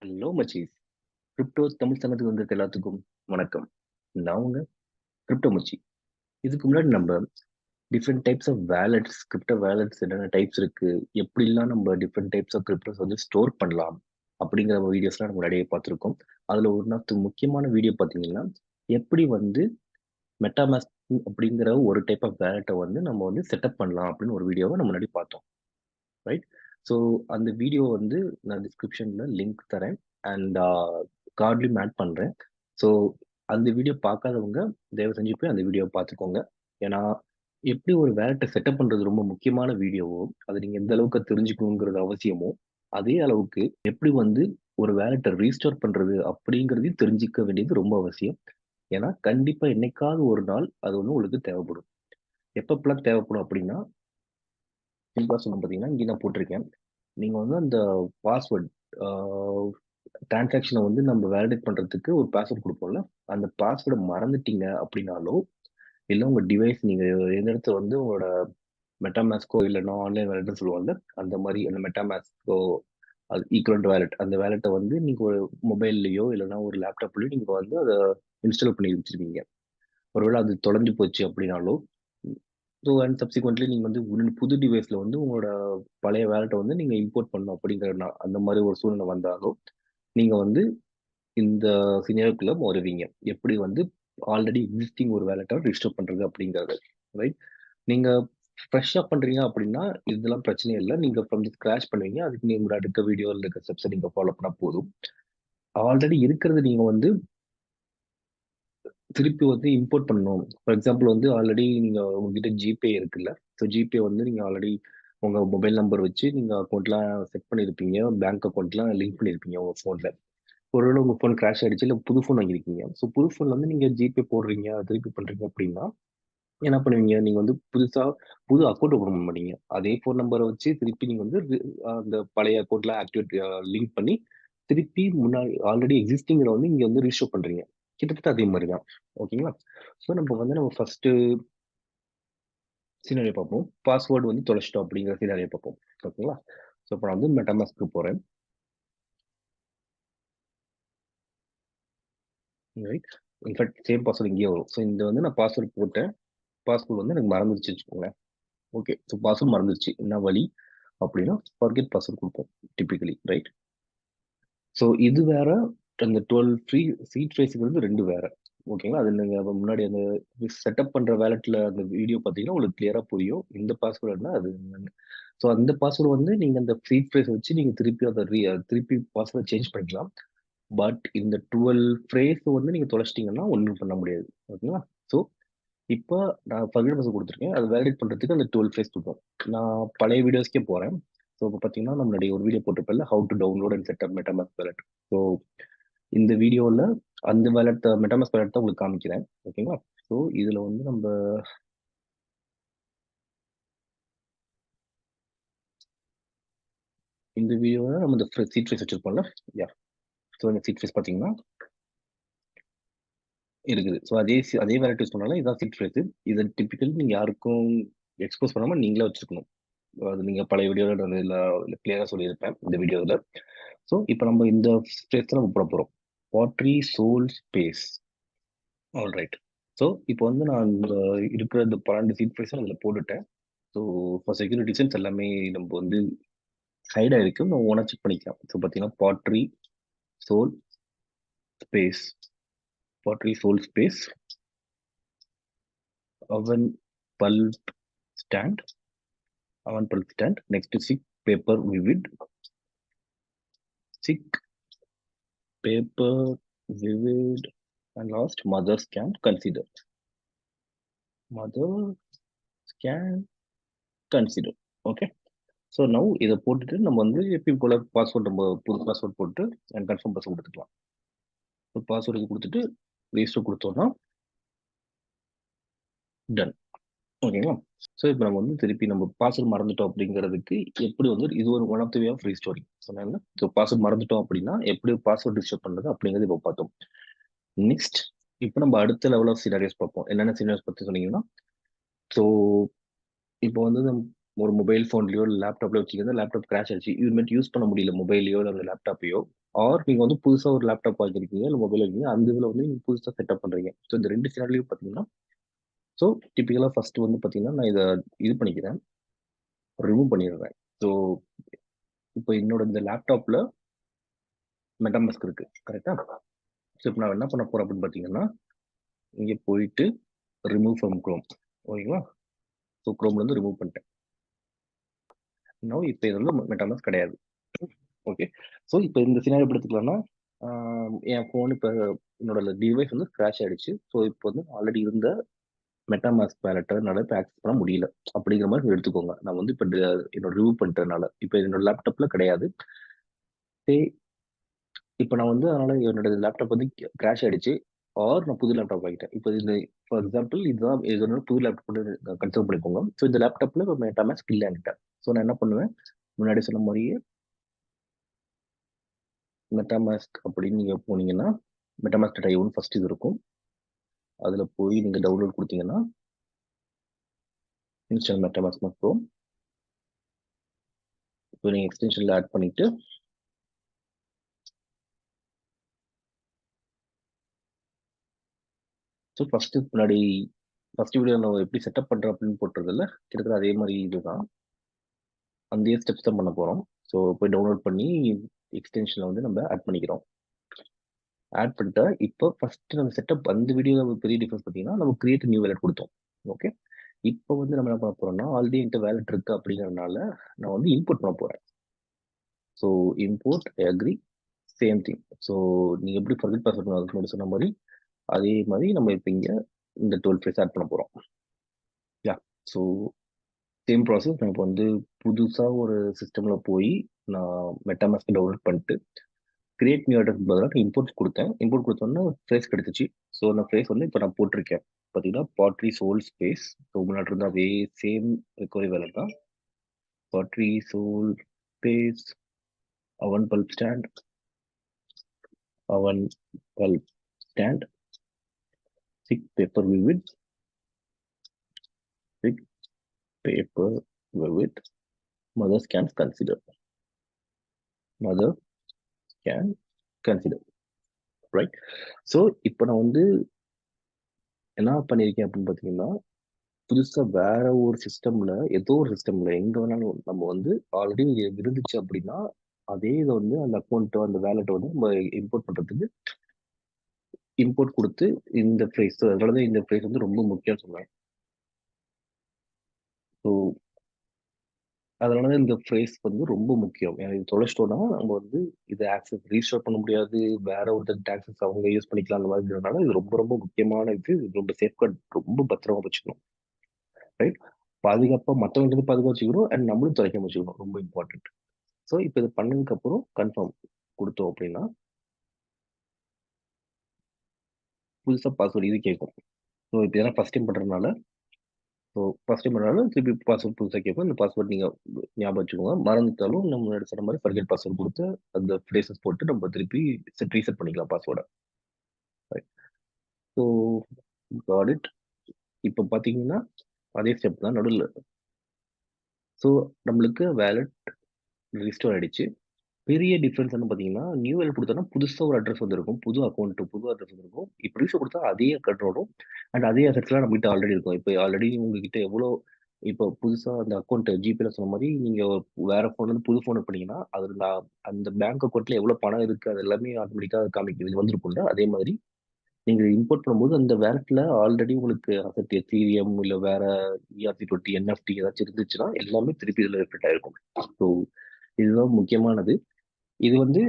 Hello மச்சீஸ்! Crypto Tamil சங்கத்துக்கு வந்திருக்க எல்லாத்துக்கும் வணக்கம். நான் உங்க கிரிப்டோமச்சி. இதுக்கு முன்னாடி நம்ப different types of wallets, crypto wallets என்னென்ன டைப்ஸ் இருக்கு, எப்படிலாம் நம்ம டிஃபரெண்ட் டைப்ஸ் ஆஃப் கிரிப்டோஸ் வந்து ஸ்டோர் பண்ணலாம், அப்படிங்கிற வீடியோஸ்லாம் நம்ம முன்னாடியே பார்த்துருக்கோம். அதுல ஒன் ஆஃப் தி முக்கியமான வீடியோ பார்த்தீங்கன்னா, எப்படி வந்து மெட்டாமாஸ்க் அப்படிங்கிற ஒரு டைப் ஆஃப் வாலெட்ட வந்து நம்ம வந்து செட்டப் பண்ணலாம் அப்படின்னு ஒரு வீடியோவ நம்ம முன்னாடி பார்த்தோம். ரைட்? ஸோ அந்த வீடியோ வந்து நான் டிஸ்கிரிப்ஷன்ல லிங்க் தரேன். அண்ட் கார்ட்லயும் ஆட் பண்றேன். ஸோ அந்த வீடியோ பார்க்காதவங்க தயவு செஞ்சு போய் அந்த வீடியோவ பார்த்துக்கோங்க. ஏன்னா, எப்படி ஒரு வேலட்ட செட்டப் பண்றது ரொம்ப முக்கியமான வீடியோவோ, அத நீங்க எந்த அளவுக்கு தெரிஞ்சுக்கணுங்கிறது அவசியமோ, அதே அளவுக்கு எப்படி வந்து ஒரு வேலட்ட ரீஸ்டோர் பண்றது அப்படிங்கிறதையும் தெரிஞ்சுக்க வேண்டியது ரொம்ப அவசியம். ஏன்னா, கண்டிப்பா என்னைக்காவது ஒரு நாள் அது வந்து உங்களுக்கு தேவைப்படும். எப்பப்பலாம் தேவைப்படும் அப்படின்னா, சிம்பிளா சொல்லணும் பார்த்தீங்கன்னா, இங்க நான் போட்டிருக்கேன். நீங்க வந்து அந்த பாஸ்வேர்ட் ஆ டிரான்சாக்ஷன வந்து நம்ம வேலிடேட் பண்றதுக்கு ஒரு பாஸ்வேர்ட் குடுப்போம்ல. அந்த பாஸ்வேர்ட மறந்துட்டீங்க அப்படின்னாலோ, இல்ல உங்க டிவைஸ் நீங்க எந்த இடத்துல வந்து உங்களோட மெட்டாமாஸ்க்கோ இல்லன்னா ஆன்லைன் வாலெட்ன்னு சொல்லுவோம்ல. அந்த மாரி அந்த மெட்டாமாஸ்க்கோ அது ஈக்வலன்ட் வாலெட். அந்த வாலெட்ட வந்து நீங்க ஒரு மொபைல்லயோ இல்லன்னா ஒரு லேப்டாப்லயோ நீங்க வந்து அத இன்ஸ்டால் பண்ணி வச்சிருக்கீங்க. ஒருவேள அது தொலைஞ்சு போச்சு அப்படின்னாலோ, ஸோ அண்ட் சப்சிக்வென்ட்லி நீங்க வந்து புது டிவைஸ்ல வந்து உங்களோட பழைய வாலெட்ட வந்து நீங்க இம்போர்ட் பண்ணணும் அப்படிங்கிற அந்த மாரி ஒரு சூழ்நிலை வந்தாலோ, நீங்க வந்து இந்த சினாரியோக்குள்ள வருவீங்க. எப்படி வந்து ஆல்ரெடி எக்ஸிஸ்டிங் ஒரு வேலட்ட ரிஸ்டோர் பண்றது அப்படிங்கிறது. ரைட்? நீங்க ஃப்ரெஷ்ஷா பண்றீங்க அப்படின்னா, இதெல்லாம் பிரச்சனையே இல்ல. நீங்க ஃப்ரம் தி ஸ்க்ராட்ச் பண்ணுவீங்க. அதுக்கு நீங்க அடுத்த வீடியோல இருக்க ஸ்டெப்ஸ நீங்க ஃபாலோ பண்ணா போதும். ஆல்ரெடி இருக்கிறத நீங்க வந்து திருப்பி வந்து இம்போர்ட் பண்ணணும். ஃபார் எக்ஸாம்பிள் வந்து ஆல்ரெடி நீங்க உங்ககிட்ட ஜிபே இருக்குல்ல. ஸோ ஜிபே வந்து நீங்க ஆல்ரெடி உங்க மொபைல் நம்பர் வச்சு நீங்க அக்கவுண்ட்லாம் செட் பண்ணியிருப்பீங்க. பேங்க் அக்கவுண்ட்லாம் லிங்க் பண்ணியிருப்பீங்க உங்க ஃபோன்ல. ஒருவேள உங்க ஃபோன் கிராஷ் ஆயிடுச்சு, இல்ல புது ஃபோன் வாங்கியிருக்கீங்க. ஸோ புது ஃபோன்ல வந்து நீங்க ஜிபே போடுறீங்க, திருப்பி பண்றீங்க அப்படின்னா, என்ன பண்ணுவீங்க? நீங்க வந்து புது அக்கவுண்ட் ஓப்பன் பண்ண மாட்டீங்க. அதே ஃபோன் நம்பர வச்சு திருப்பி நீங்க வந்து அந்த பழைய அக்கவுண்ட்ல ஆக்டிவேட் லிங்க் பண்ணி, திருப்பி முன்னாடி ஆல்ரெடி எக்ஸிஸ்டிங்ல வந்து இங்க வந்து ரிஜிஸ்டர் பண்றீங்க. கிட்டத்தட்ட அதே மாரி தான். ஓகேங்களா? ஸோ நம்ம ஃபர்ஸ்ட்டு சினாரியோ பார்ப்போம். பாஸ்வேர்ட் வந்து தொலைச்சிட்டோம் அப்படிங்கிற சினாரியோ பார்ப்போம். ஓகேங்களா? ஸோ இப்ப நான் வந்து மெட்டாமாஸ்க்கு போறேன். ரைட்? இன்ஃபாக்ட் சேம் பாஸ்வேர்ட் இங்கேயே வரும். ஸோ இந்த வந்து நான் பாஸ்வேர்ட் போட்டேன். பாஸ்வேர்ட் வந்து எனக்கு மறந்துருச்சுன்னு வச்சுக்கோங்களேன். ஓகே. ஸோ பாஸ்வேர்ட் மறந்துருச்சு. என்ன வழி? அப்படின்னா, ஃபர்கெட் பாஸ்வேர்ட் குடுப்போம். Typically right? ஸோ இது வேற. அந்த 12 சீட் ஃப்ரேஸ்ங்கிறது 2 வேற. ஓகேங்களா? அது நீங்க முன்னாடி அந்த செட்டப் பண்ற வாலெட்ல அந்த வீடியோ பார்த்தீங்கன்னா, உங்களுக்கு கிளியரா புரியும். இந்த பாஸ்வேர்ட்னா அது என்னன்னு. ஸோ அந்த பாஸ்வேர்ட் வந்து நீங்க அந்த சீட் ஃப்ரேஸ வச்சு நீங்க திருப்பி அத திருப்பி பாஸ்வேர்ட் சேஞ்ச் பண்ணிக்கலாம். பட் இந்த 12 ஃப்ரேஸ் வந்து நீங்க தொலைச்சிட்டீங்கன்னா, ஒண்ணும் பண்ண முடியாது. ஓகேங்களா? ஸோ இப்ப நான் ஃபர்கெட் பாஸ்வேர்ட் குடுத்துருக்கேன். அத வேலிடேட் பண்றதுக்கு அந்த 12 ஃபேஸ் குடுக்கும். நான் பழைய வீடியோஸ்க்கே போறேன். ஸோ இப்ப பார்த்தீங்கன்னா, நம்மளுடைய ஒரு வீடியோ போட்டிருப்பேன்ல, how to download and set up MetaMask wallet. So இந்த வீடியோல அந்த வாலெட் மெட்டாமாஸ்க் வாலெட் தான் உங்களுக்கு காமிக்கிறேன். ஓகேங்களா? ஸோ இதுல வந்து இந்த வீடியோல நம்ம இந்த சீட் ஃபேஸ் வச்சிருப்போம்ல. யாஹ்! ஸோ இந்த சீட் ஃபேஸ் பார்த்தீங்கன்னா இருக்குது. ஸோ அதே வாலெட் யூஸ் பண்ணாலும் இதான் சீட் ஃபேஸ். இத டிப்பிக்கலி நீங்க யாருக்கும் எக்ஸ்போஸ் பண்ணாம நீங்களே வச்சுக்கணும். அது நீங்க பழைய வீடியோல நான் இதுல கிளியரா சொல்லியிருப்பேன், இந்த வீடியோல. ஸோ, இப்ப நம்ம இந்த ஸ்பேஸ் நம்ம போட போறோம். பாட்ரி சோல் ஸ்பேஸ். ஆல்ரைட். ஸோ, இப்போ வந்து நான் இந்த இருக்கிற இந்த 12 சீட் பிரைஸும் அதில போட்டுட்டேன். ஸோ, ஃபார் செக்யூரிட்டி ரீசன்ஸ் எல்லாமே நம்ம வந்து ஹைட் ஆயிருக்கு. நம்ம ஓனா செக் பண்ணிக்கலாம். ஸோ, பார்த்தீங்கன்னா, soul space, pottery soul space, oven bulb stand, next sick paper vivid, sick paper vivid and last mother scan consider. Mother scan consider. Okay. So now இத போட்டுட்டு நம்ம வந்து எப்பயும் போல பாஸ்வேர்ட் நம்ம புது பாஸ்வேர்ட் போட்டு அண்ட் கன்ஃபார்ம் பாஸ்வேர்ட் குடுத்துக்கலாம். பாஸ்வேர்ட் குடுத்துட்டு ரெஜிஸ்டர் குடுத்தோம்னா டன். ஓகேங்களா? ஸோ இப்ப நம்ம வந்து திருப்பி நம்ம பாஸ்வேர்ட் மறந்துட்டோம் அப்படிங்கிறதுக்கு எப்படி வந்து இது ஒரு one of the way of restoring சொன்னேன்ல. ஸோ பாஸ்வேர்ட் மறந்துட்டோம் அப்படின்னா எப்படி பாஸ்வேர்ட் ரிஸ்டோர் பண்றது அப்படிங்கிறது இப்ப பார்த்தோம். நெக்ஸ்ட் இப்ப நம்ம அடுத்த லெவல் ஆஃப் சினாரியோஸ் பார்ப்போம். என்னென்ன சினாரியோஸ் பத்தி சொன்னீங்கன்னா, ஸோ இப்போ வந்து ஒரு மொபைல் ஃபோன்லயோ, இல்ல லேப்டாப்லயோ வச்சுக்கிறது லேப்டாப் கிராஷ் ஆயிடுச்சு. இனிமேட்டு யூஸ் பண்ண முடியல மொபைல்லயோ, இல்ல அந்த லேப்டாப்பையோ. ஆர் நீங்க வந்து புதுசா ஒரு லேப்டாப் வாங்கியிருக்கீங்க, இல்ல மொபைல் இருக்கீங்க. அந்த இதுல வந்து நீங்க புதுசா செட்டப் பண்றீங்க. ஸோ இந்த 2 சினாரியோலயும் பார்த்தீங்கன்னா, ஸோ டிபிக்கலா ஃபர்ஸ்ட் வந்து பார்த்தீங்கன்னா, நான் இத இது பண்ணிக்கிறேன். ரிமூவ் பண்ணிடுறேன். ஸோ இப்போ என்னோட இந்த லேப்டாப்ல மெட்டாமாஸ்க் இருக்கு. கரெக்ட்டா? ஸோ இப்ப நான் என்ன பண்ண போறேன் அப்படின்னு பார்த்தீங்கன்னா, இங்க போயிட்டு ரிமூவ் ஃப்ரம் குரோம். ஓகேங்களா? ஸோ குரோம்லேருந்து ரிமூவ் பண்ணிட்டேன். இப்ப இதுல மெட்டாமாஸ்க் கிடையாது. ஓகே. ஸோ இப்ப இந்த சினாரியோ எப்படி எடுத்துக்கலாம்னா, ஆ என் ஃபோன் இப்ப என்னோட டிவைஸ் வந்து கிராஷ் ஆயிடுச்சு. ஸோ இப்போ வந்து ஆல்ரெடி இருந்த மெட்டாமாஸ்க் வாலெட்ட என்னால இப்ப ஆக்சஸ் பண்ண முடியல. அப்படிங்கிற மாரி எடுத்துக்கோங்க. நான் வந்து இப்ப என்னோட ரிமூவ் பண்ணிட்டதுனால. இப்ப என்னோட லேப்டாப்ல கிடையாது. சே இப்ப நான் வந்து அதனால என்னோட லேப்டாப் வந்து கிராஷ் ஆயிடுச்சு. ஆர் நான் புது லேப்டாப் வாங்கிட்டேன். இப்ப இந்த ஃபார் எக்ஸாம்பிள் இதுதான் இது என்னோட புது லேப்டாப்னு கன்சிடர் பண்ணிக்கோங்க. ஸோ இந்த லேப்டாப்ல இப்ப மெட்டாமாஸ்க் இல்ல என்கிட்ட. ஸோ நான் என்ன பண்ணுவேன், முன்னாடி சொன்ன மாரியே மெட்டாமாஸ்க் அப்படின்னு நீங்க போனீங்கன்னா, மெட்டாமாஸ்க் டாட் ஐயோன்னு ஃபர்ஸ்ட் இது இருக்கும். அதுல போய் நீங்க டவுன்லோட் குடுத்தீங்கன்னா, இன்ஸ்டால் மெட்டாமாஸ்க் ப்ரோ. இப்போ நீங்க எக்ஸ்டென்ஷன்ல ஆட் பண்ணிட்டு, ஸோ ஃபர்ஸ்ட் வீடியோ நான் எப்படி செட்டப் பண்றேன் அப்படின்னு போட்டிருந்தேன்ல, கிட்டத்தட்ட அதே மாரி இதுதான். அந்த ஸ்டெப்ஸ் தான் பண்ண போறோம். ஸோ போய் டவுன்லோட் பண்ணி எக்ஸ்டென்ஷன்ல வந்து நம்ம ஆட் பண்ணிக்கிறோம். ஆட் பண்ணிட்டா, இப்போ ஃபர்ஸ்ட் நம்ம செட்டப் அந்த வீடியோல பெரிய டிஃபரன்ஸ் பார்த்தீங்கன்னா, நம்ம கிரியேட் நியூ வாலெட் குடுத்தோம். ஓகே. இப்போ வந்து நம்ம என்ன பண்ண போறோம்னா, ஆல்ரெடி என்கிட்ட வாலெட் இருக்கு அப்படிங்கிறதுனால, நான் வந்து இம்போர்ட் பண்ண போறேன். ஸோ இம்போர்ட் அக்ரி சேம் திங். ஸோ நீங்க எப்படி ஃபர்கெட் பாஸ்வேர்ட் அதுக்கு முன்னாடி சொன்ன மாரி, அதே மாரி நம்ம இப்ப இங்க இந்த 12 ஃப்ரேஸ் ஆட் பண்ண போறோம். யா. So same process. நான் இப்போ வந்து புதுசா ஒரு சிஸ்டம்ல போய் நான் மெட்டாமாஸ்க் டவுன்லோட் பண்ணிட்டு, கிரியேட் நியூ அட்ரஸ் பதிலா இம்போர்ட் குடுத்தேன். இம்போர்ட் குடுத்தோனே ஃப்ரேஸ் கிடைச்சுச்சு. ஸோ அந்த ஃப்ரேஸ் வந்து இப்ப நான் போட்டிருக்கேன். பார்த்தீங்கன்னா, பாட்ரி சோல் ஸ்பேஸ். ஸோ முன்னாடி இருந்த அதே சேம் ரெக்கவரி வேலட் தான். பாட்ரி soul space oven bulb stand, அவன் bulb stand, thick paper with thick paper with mothers can consider. Mother can consider. Right. So இப்போ நான் வந்து என்ன பண்ணியிருக்கேன் அப்படின்னு பார்த்தீங்கன்னா, புதுசா வேற ஒரு சிஸ்டம்ல, ஏதோ ஒரு சிஸ்டம்ல எங்க வேணாலும் நம்ம வந்து ஆல்ரெடி இருந்துச்சு அப்படின்னா, அதே இத வந்து அந்த அக்கவுண்ட் அந்த வேலெட்ட வந்து நம்ம இம்போர்ட் பண்றதுக்கு இம்போர்ட் குடுத்து இந்த ஃப்ரேஸ் அதனால தான் இந்த ஃப்ரேஸ் வந்து ரொம்ப முக்கியம்னு சொன்னேன். ஸோ அதனால தான் இந்த ஃப்ரேஸ் வந்து ரொம்ப முக்கியம். ஏன்னா இது தொலைச்சிட்டோம்னா, நம்ம வந்து இத ரீஸ்டோர் பண்ண முடியாது. வேற ஒருத்தர்ட்ட ஆக்சஸ் அவங்க யூஸ் பண்ணிக்கலாம் அந்த மாதிரி இருக்கிறதுனால, இது ரொம்ப ரொம்ப முக்கியமான இது. இது ரொம்ப சேஃப்கார்ட் ரொம்ப பத்திரமா வச்சுக்கணும். ரைட்? பாதுகாப்பா மத்தவங்ககிட்ட பாதுகாப்பா வச்சுக்கணும். அண்ட் நம்மளும் தொலைக்காம வச்சுக்கணும். ரொம்ப இம்பார்ட்டன்ட். ஸோ இப்ப இது பண்ணதுக்கு அப்புறம் கன்ஃபர்ம் குடுத்தோம் அப்படின்னா, புதுசா பாஸ்வேர்ட் இது கேட்கும். ஸோ இப்ப ஏன்னா ஃபர்ஸ்ட் டைம் பண்றதுனால, ஸோ ஃபர்ஸ்ட் டைம் பண்றதுனால திருப்பி பாஸ்வேர்ட் புதுசா கேட்கும். இந்த பாஸ்வேர்ட் நீங்க ஞாபகம் வச்சுக்கோங்க. மறந்துட்டாலும் நம்ம முன்னாடி சொன்ன மாரி ஃபர்கெட் பாஸ்வேர்ட் குடுத்து, அந்த ஃப்ரேசஸ் போட்டு நம்ம திருப்பி ரீசெட் பண்ணிக்கலாம் பாஸ்வேர்ட. ரைட். So got it. இப்ப பார்த்தீங்கன்னா, அதே ஸ்டெப் தான் நடுவுல. ஸோ நம்மளுக்கு வாலெட் ரிஸ்டோர் ஆயிடுச்சு. பெரிய டிஃபரன்ஸ் என்ன பார்த்தீங்கன்னா, நியூ வேலட் குடுத்தோம்னா புதுசா ஒரு அட்ரஸ் வந்திருக்கும். புது அக்கவுண்ட், புது அட்ரஸ் வந்திருக்கும். இப்ப ரீசெட் குடுத்தா அதே அக்கவுண்ட் வரும். அண்ட் அதே அசெட்ஸ்லாம் நம்மகிட்ட ஆல்ரெடி இருக்கும். இப்ப ஆல்ரெடி உங்ககிட்ட எவ்வளோ இப்போ புதுசா அந்த அக்கவுண்ட் ஜிபேல சொன்ன மாரி நீங்க வேற ஃபோன்லருந்து புது ஃபோன் பண்ணீங்கன்னா, அதுல அந்த பேங்க் அக்கவுண்ட்ல எவ்வளோ பணம் இருக்கு அது எல்லாமே ஆட்டோமேட்டிக்கா காமிக்கும். இது வந்திருக்கும்ல. அதே மாதிரி நீங்க இம்போர்ட் பண்ணும்போது அந்த வேலட்ல ஆல்ரெடி உங்களுக்கு அசெட் எத்தீரியம் இல்ல வேற ERC20, NFT ஏதாச்சும் இருந்துச்சுன்னா, எல்லாமே திருப்பி இதுல ரிஃப்ளெக்ட் ஆயிருக்கும். ஸோ இதுதான் முக்கியமானது. இது வந்து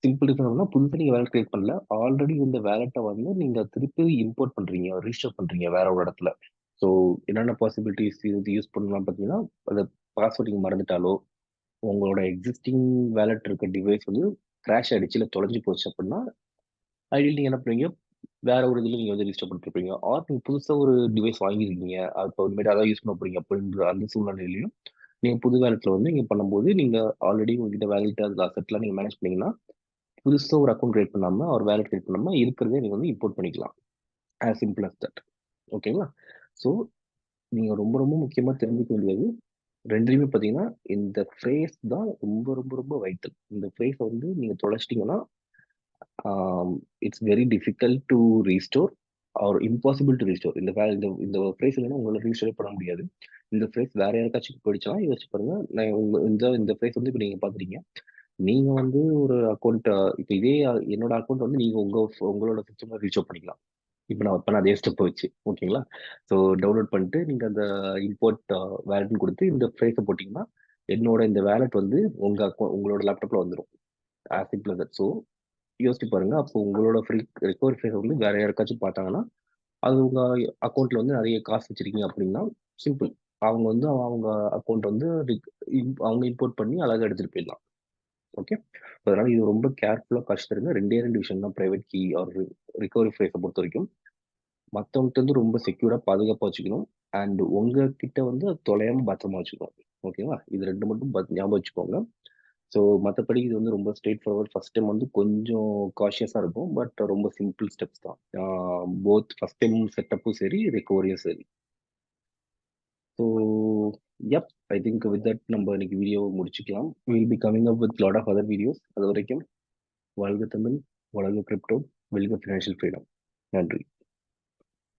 சிம்பிள் டிஃபரெண்ட்னா புதுசா நீங்க வேலட் கிரியேட் பண்ணல. ஆல்ரெடி இந்த வேலட்ட வந்து நீங்க திருப்பி இம்போர்ட் பண்றீங்க, ரீஸ்டோர் பண்றீங்க வேற ஒரு இடத்துல. ஸோ என்னென்ன பாசிபிலிட்டீஸ் இது யூஸ் பண்ணலாம் பார்த்தீங்கன்னா, அந்த பாஸ்வேர்ட் நீங்க மறந்துட்டாலோ, உங்களோட எக்ஸிஸ்டிங் வேலட் இருக்க டிவைஸ் வந்து கிராஷ் ஆயிடுச்சு, இல்ல தொலைஞ்சு போச்சு அப்படின்னா, ஐடியல் நீங்க என்ன பண்ணுவீங்க, வேற ஒரு இதுல நீங்க வந்து ரீஸ்டோர் பண்ணிருப்பீங்க. ஆர் நீங்க புதுசா ஒரு டிவைஸ் வாங்கியிருக்கீங்க. அப்ப இனிமேட்டு அதான் யூஸ் பண்ண போறீங்க அப்படின்ற அந்த சூழ்நிலையிலயும், நீங்க புது வேலட்ல வந்து நீங்க பண்ணும்போது, நீங்க ஆல்ரெடி உங்ககிட்ட வேலிட் அதுல அசெட்லாம் நீங்க மேனேஜ் பண்ணீங்கன்னா, புதுசா ஒரு அக்கவுண்ட் கிரியேட் பண்ணாம, ஒரு வாலெட் கிரியேட் பண்ணாம இருக்கிறதே நீங்க வந்து இம்போர்ட் பண்ணிக்கலாம். As simple as that. ஓகேங்களா? ஸோ நீங்க ரொம்ப ரொம்ப முக்கியமா தெரிஞ்சுக்க வேண்டியது, 2லயுமே பார்த்தீங்கன்னா, இந்த ஃப்ரேஸ் தான் ரொம்ப, ரொம்ப, ரொம்ப வைட்டல். இந்த ஃப்ரேஸ வந்து நீங்க தொலைச்சிட்டீங்கன்னா, it's very difficult to restore or impossible to restore. இந்த இந்த ஃப்ரேஸ் இல்லைன்னா உங்களால ரீஸ்டோரே பண்ண முடியாது. இந்த ஃப்ரேஸ் வேற யாருக்காச்சும் போயிடுச்சுன்னா யோசிச்சு பாருங்க. நான் இந்த ஃப்ரேஸ் வந்து இப்ப நீங்க பார்க்குறீங்க. நீங்க வந்து ஒரு அக்கவுண்ட் இப்ப இதே என்னோட அக்கவுண்ட் வந்து நீங்க உங்களோட சிஸ்டம்ல ரீஸ்டோர் பண்ணிக்கலாம். இப்ப நான் அதே ஸ்டெப் வச்சு ஓகேங்களா? ஸோ டவுன்லோட் பண்ணிட்டு நீங்க அந்த இம்போர்ட் வேலட்ன்னு குடுத்து இந்த ஃப்ரேஸ போட்டீங்கன்னா, என்னோட இந்த வேலட் வந்து உங்களோட லேப்டாப்ல வந்துரும். As simple as that. So யோசிச்சு பாருங்க. அப்போ உங்களோட ரெக்கவரி ஃப்ரேஸ வந்து வேற யாருக்காச்சும் பார்த்தாங்கன்னா, அது உங்க அக்கவுண்ட்ல வந்து நெறைய காசு வச்சிருக்கீங்க அப்படின்னா, சிம்பிள். அவங்க வந்து அவங்க அக்கவுண்ட் வந்து அவங்க இம்போர்ட் பண்ணி அழகா எடுத்துட்டு போயிடலாம். ஓகே. அதனால இது ரொம்ப கேர்ஃபுல்லா காட்சி தருங்க. 2டே விஷயம் தான் பிரைவேட் கீ ஆர் ரிகவரி ஃப்ரேஸ பொறுத்தவரைக்கும். மத்தவங்கட்ட இருந்து ரொம்ப செக்யூரா பாதுகாப்பா வச்சுக்கணும். அண்ட் உங்ககிட்ட வந்து அது தொலையாம பத்திரமா வச்சுக்கணும். ஓகேவா? இது 2 மட்டும் ஞாபகம் வச்சுக்கோங்க. ஸோ மத்தபடி இது வந்து ரொம்ப ஸ்ட்ரெய்ட் ஃபார்வர்ட். ஃபர்ஸ்ட் டைம் வந்து கொஞ்சம் காஷியஸா இருக்கும். பட் ரொம்ப சிம்பிள் ஸ்டெப்ஸ் தான். போத் ஃபர்ஸ்ட் டைம் செட்டப்பும் சரி, ரெக்கவரியும் சரி. So yup I think with that நம்ம இன்னைக்கு வீடியோ முடிச்சுக்கலாம். We will be coming up with lot of other videos. அதுவரைக்கும் வாழ்க தமிழ், வளர்க கிரிப்டோ, வெல்க ஃபினான்ஷியல் ஃப்ரீடம். நன்றி.